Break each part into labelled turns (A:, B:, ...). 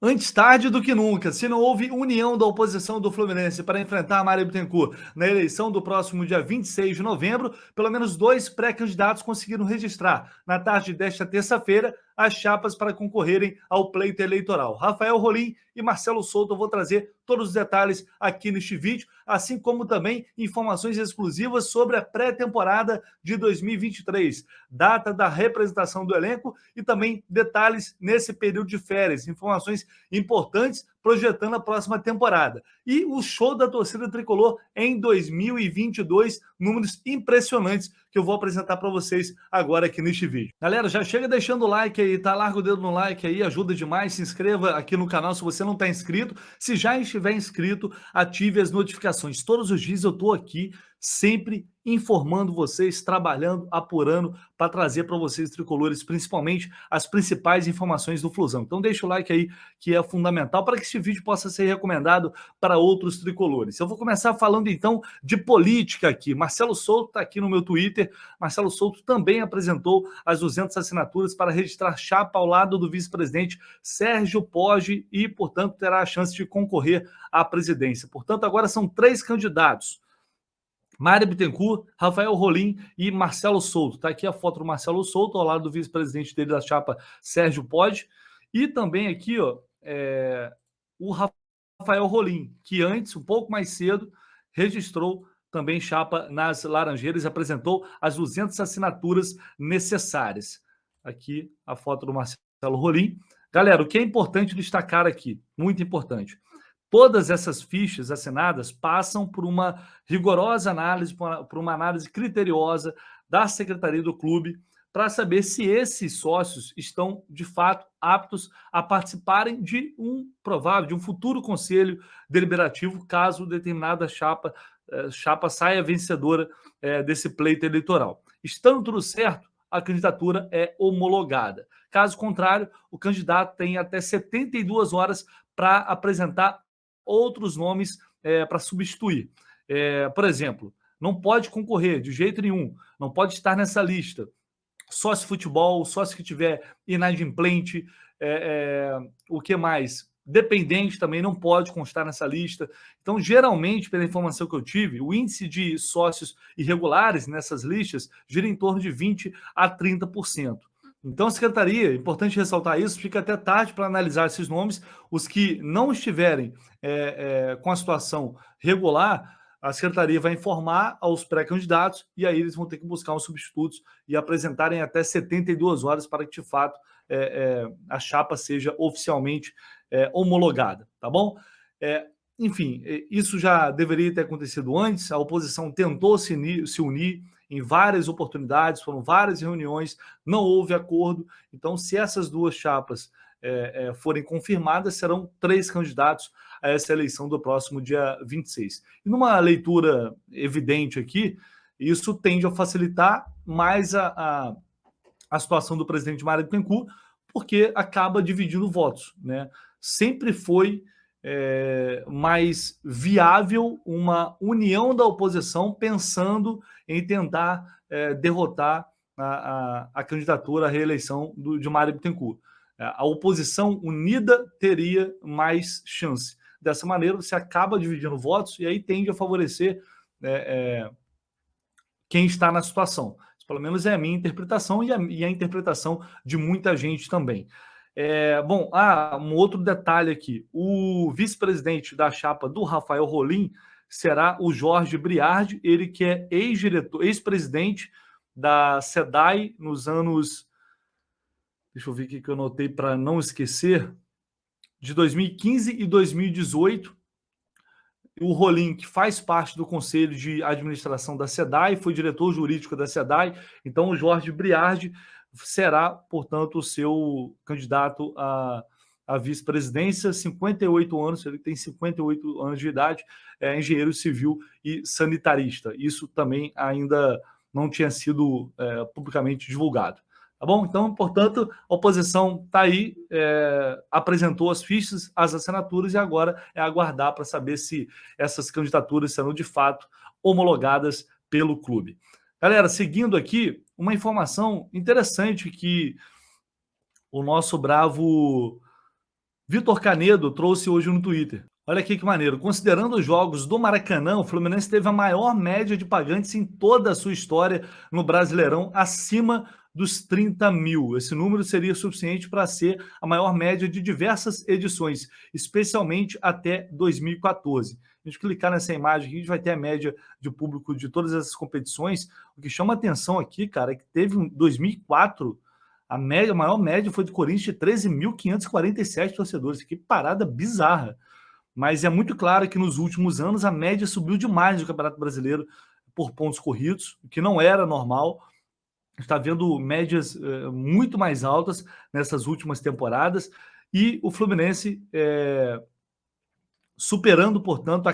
A: Antes tarde do que nunca, se não houve união da oposição do Fluminense para enfrentar Mário Bittencourt na eleição do próximo dia 26 de novembro, pelo menos dois pré-candidatos conseguiram registrar, na tarde desta terça-feira, as chapas para concorrerem ao pleito eleitoral. Rafael Rolim e Marcelo Souto, eu vou trazer todos os detalhes aqui neste vídeo, assim como também informações exclusivas sobre a pré-temporada de 2023, data da representação do elenco e também detalhes nesse período de férias, informações importantes projetando a próxima temporada. E o show da torcida tricolor em 2022, números impressionantes que eu vou apresentar para vocês agora aqui neste vídeo. Galera, já chega deixando o like aí, tá? Larga o dedo no like aí, ajuda demais. Se inscreva aqui no canal se você não está inscrito. Se já estiver inscrito, ative as notificações. Todos os dias eu estou aqui sempre informando vocês, trabalhando, apurando para trazer para vocês tricolores, principalmente as principais informações do Flusão. Então deixa o like aí, que é fundamental para que este vídeo possa ser recomendado para outros tricolores. Eu vou começar falando então de política aqui. Marcelo Souto está aqui no meu Twitter. Marcelo Souto também apresentou as 200 assinaturas para registrar chapa ao lado do vice-presidente Sérgio Poggi e, portanto, terá a chance de concorrer à presidência. Portanto, agora são 3 candidatos: Mário Bittencourt, Rafael Rolim e Marcelo Souto. Está aqui a foto do Marcelo Souto, ao lado do vice-presidente dele da chapa, Sérgio Poggi. E também aqui, o Rafael Rolim, que antes, um pouco mais cedo, registrou também chapa nas Laranjeiras e apresentou as 200 assinaturas necessárias. Aqui a foto do Marcelo Rolim. Galera, o que é importante destacar aqui, muito importante: todas essas fichas assinadas passam por uma rigorosa análise, por uma análise criteriosa da secretaria do clube, para saber se esses sócios estão, de fato, aptos a participarem de um futuro conselho deliberativo, caso determinada chapa saia vencedora desse pleito eleitoral. Estando tudo certo, a candidatura é homologada. Caso contrário, o candidato tem até 72 horas para apresentar outros nomes para substituir. Por exemplo, não pode concorrer de jeito nenhum, não pode estar nessa lista sócio futebol, sócio que tiver inadimplente, o que mais? Dependente também não pode constar nessa lista. Então, geralmente, pela informação que eu tive, o índice de sócios irregulares nessas listas gira em torno de 20% a 30%. Então, a secretaria, importante ressaltar isso, fica até tarde para analisar esses nomes. Os que não estiverem com a situação regular, a secretaria vai informar aos pré-candidatos e aí eles vão ter que buscar uns substitutos e apresentarem até 72 horas para que, de fato, a chapa seja oficialmente homologada, tá bom? Enfim, isso já deveria ter acontecido antes. A oposição tentou se unir em várias oportunidades, foram várias reuniões, não houve acordo. Então, se essas duas chapas forem confirmadas, serão 3 candidatos a essa eleição do próximo dia 26. E numa leitura evidente aqui, isso tende a facilitar mais a situação do presidente Mário Bittencourt, porque acaba dividindo votos, né? Sempre foi mais viável uma união da oposição pensando em tentar derrotar a candidatura à reeleição de Mário Bittencourt. A oposição unida teria mais chance. Dessa maneira, você acaba dividindo votos e aí tende a favorecer quem está na situação. Pelo menos é a minha interpretação e a interpretação de muita gente também. Um outro detalhe aqui: o vice-presidente da chapa do Rafael Rolim será o Jorge Briardi, ele que é ex-presidente da SEDAI nos anos, deixa eu ver o que eu anotei para não esquecer, de 2015 e 2018. O Rolim, que faz parte do conselho de administração da SEDAI, foi diretor jurídico da SEDAI. Então, o Jorge Briardi será, portanto, o seu candidato à vice-presidência. 58 anos, ele tem 58 anos de idade, é engenheiro civil e sanitarista. Isso também ainda não tinha sido publicamente divulgado. Tá bom? Então, portanto, a oposição está aí, apresentou as fichas, as assinaturas, e agora é aguardar para saber se essas candidaturas serão de fato homologadas pelo clube. Galera, seguindo aqui, uma informação interessante que o nosso bravo Vitor Canedo trouxe hoje no Twitter. Olha aqui que maneiro. Considerando os jogos do Maracanã, o Fluminense teve a maior média de pagantes em toda a sua história no Brasileirão, acima dos 30 mil. Esse número seria suficiente para ser a maior média de diversas edições, especialmente até 2014. A gente clicar nessa imagem aqui, a gente vai ter a média de público de todas essas competições. O que chama atenção aqui, cara, é que teve em 2004... A maior média foi do Corinthians de 13.547 torcedores. Que parada bizarra. Mas é muito claro que nos últimos anos a média subiu demais no Campeonato Brasileiro por pontos corridos, o que não era normal. Está vendo médias muito mais altas nessas últimas temporadas. E o Fluminense superando, portanto,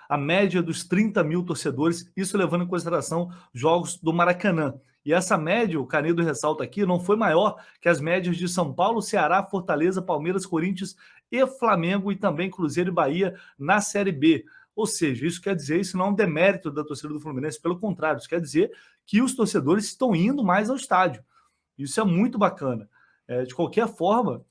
A: a média dos 30 mil torcedores, isso levando em consideração jogos do Maracanã. E essa média, o Canedo ressalta aqui, não foi maior que as médias de São Paulo, Ceará, Fortaleza, Palmeiras, Corinthians e Flamengo, e também Cruzeiro e Bahia na Série B. Ou seja, isso quer dizer, isso não é um demérito da torcida do Fluminense, pelo contrário, isso quer dizer que os torcedores estão indo mais ao estádio. Isso é muito bacana. De qualquer forma,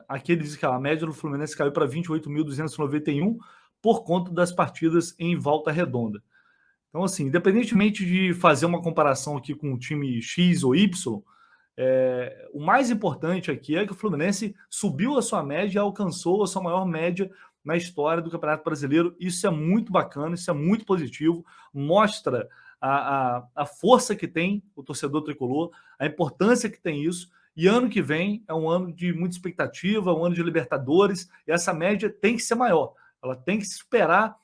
A: aqui ele diz que a média do Fluminense caiu para 28.291 por conta das partidas em Volta Redonda. Então, assim, independentemente de fazer uma comparação aqui com o time X ou Y, o mais importante aqui é que o Fluminense subiu a sua média e alcançou a sua maior média na história do Campeonato Brasileiro. Isso é muito bacana, isso é muito positivo, mostra a força que tem o torcedor tricolor, a importância que tem isso. E ano que vem é um ano de muita expectativa, um ano de Libertadores, e essa média tem que ser maior. Ela tem que superar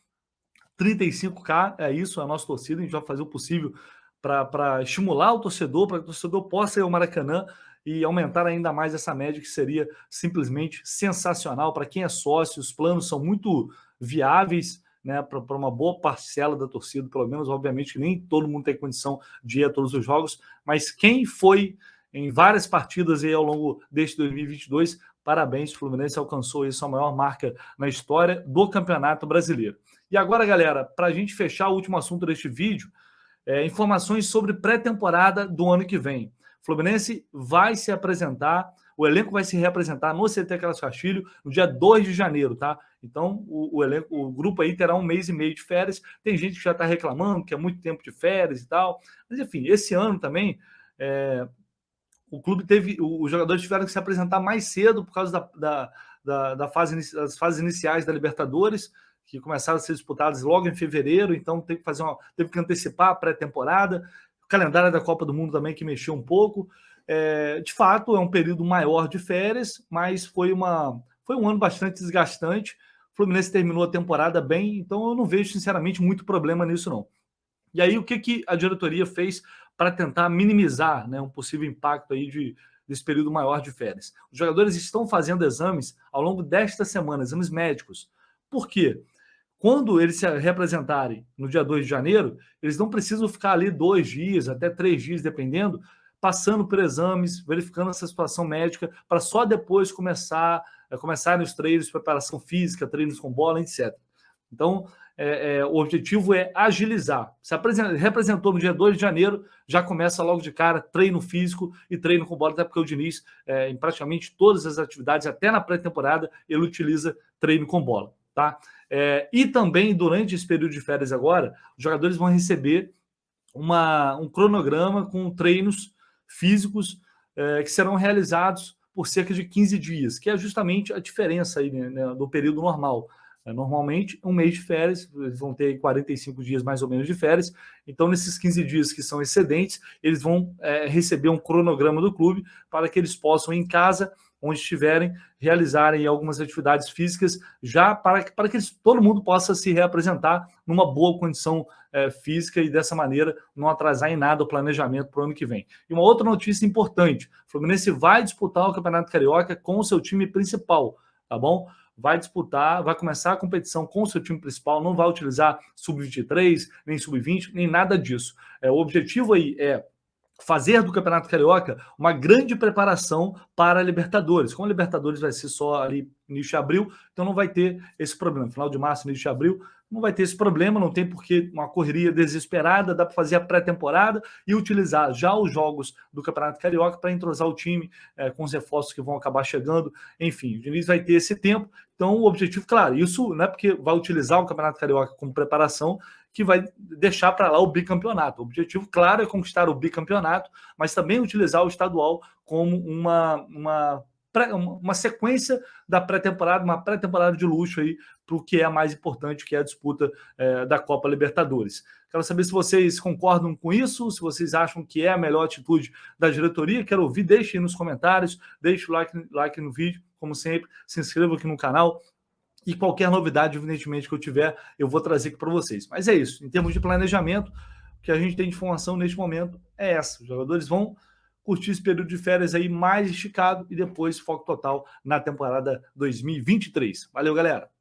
A: 35K, é isso, a nossa torcida. A gente vai fazer o possível para estimular o torcedor, para que o torcedor possa ir ao Maracanã e aumentar ainda mais essa média, que seria simplesmente sensacional. Para quem é sócio, os planos são muito viáveis, né, para uma boa parcela da torcida, pelo menos. Obviamente que nem todo mundo tem condição de ir a todos os jogos, mas quem foi em várias partidas aí ao longo deste 2022, parabéns, o Fluminense alcançou isso, a maior marca na história do Campeonato Brasileiro. E agora, galera, para a gente fechar o último assunto deste vídeo, informações sobre pré-temporada do ano que vem. O Fluminense vai se apresentar, o elenco vai se reapresentar no CT Carlos Castilho no dia 2 de janeiro, tá? Então, o grupo aí terá 1 mês e meio de férias. Tem gente que já está reclamando que é muito tempo de férias e tal. Mas, enfim, esse ano também, o clube os jogadores tiveram que se apresentar mais cedo por causa das fases iniciais da Libertadores, que começaram a ser disputadas logo em fevereiro. Então teve que antecipar a pré-temporada. O calendário da Copa do Mundo também, que mexeu um pouco. De fato, é um período maior de férias, mas foi um ano bastante desgastante. O Fluminense terminou a temporada bem, então eu não vejo, sinceramente, muito problema nisso, não. E aí, o que a diretoria fez para tentar minimizar, né, um possível impacto aí desse período maior de férias? Os jogadores estão fazendo exames ao longo desta semana, exames médicos. Por quê? Quando eles se representarem no dia 2 de janeiro, eles não precisam ficar ali 2 dias, até 3 dias, dependendo, passando por exames, verificando essa situação médica, para só depois começarem os treinos, preparação física, treinos com bola, etc. Então, o objetivo é agilizar. Se representou no dia 2 de janeiro, já começa logo de cara treino físico e treino com bola, até porque o Diniz, em praticamente todas as atividades, até na pré-temporada, ele utiliza treino com bola, tá? E também, durante esse período de férias agora, os jogadores vão receber um cronograma com treinos físicos que serão realizados por cerca de 15 dias, que é justamente a diferença aí, né, do período normal. Normalmente, 1 mês de férias, eles vão ter 45 dias mais ou menos de férias. Então, nesses 15 dias que são excedentes, eles vão receber um cronograma do clube para que eles possam, em casa, onde estiverem, realizarem algumas atividades físicas, já para que todo mundo possa se reapresentar numa boa condição física e, dessa maneira, não atrasar em nada o planejamento para o ano que vem. E uma outra notícia importante: o Fluminense vai disputar o Campeonato Carioca com o seu time principal, tá bom? Vai disputar, vai começar a competição com o seu time principal, não vai utilizar sub-23, nem sub-20, nem nada disso. O objetivo aí é fazer do Campeonato Carioca uma grande preparação para a Libertadores. Como a Libertadores vai ser só ali início de abril, então não vai ter esse problema. Final de março, início de abril, não vai ter esse problema, não tem porque uma correria desesperada, dá para fazer a pré-temporada e utilizar já os jogos do Campeonato Carioca para entrosar o time com os reforços que vão acabar chegando. Enfim, o Diniz vai ter esse tempo, então o objetivo, claro, isso não é porque vai utilizar o Campeonato Carioca como preparação que vai deixar para lá o bicampeonato. O objetivo, claro, é conquistar o bicampeonato, mas também utilizar o estadual como uma sequência da pré-temporada, uma pré-temporada de luxo aí para o que é mais importante, que é a disputa da Copa Libertadores. Quero saber se vocês concordam com isso, se vocês acham que é a melhor atitude da diretoria. Quero ouvir, deixem aí nos comentários, deixe o like no vídeo, como sempre, se inscreva aqui no canal. E qualquer novidade, evidentemente, que eu tiver, eu vou trazer aqui para vocês. Mas é isso. Em termos de planejamento, o que a gente tem de informação neste momento é essa. Os jogadores vão curtir esse período de férias aí mais esticado e depois foco total na temporada 2023. Valeu, galera!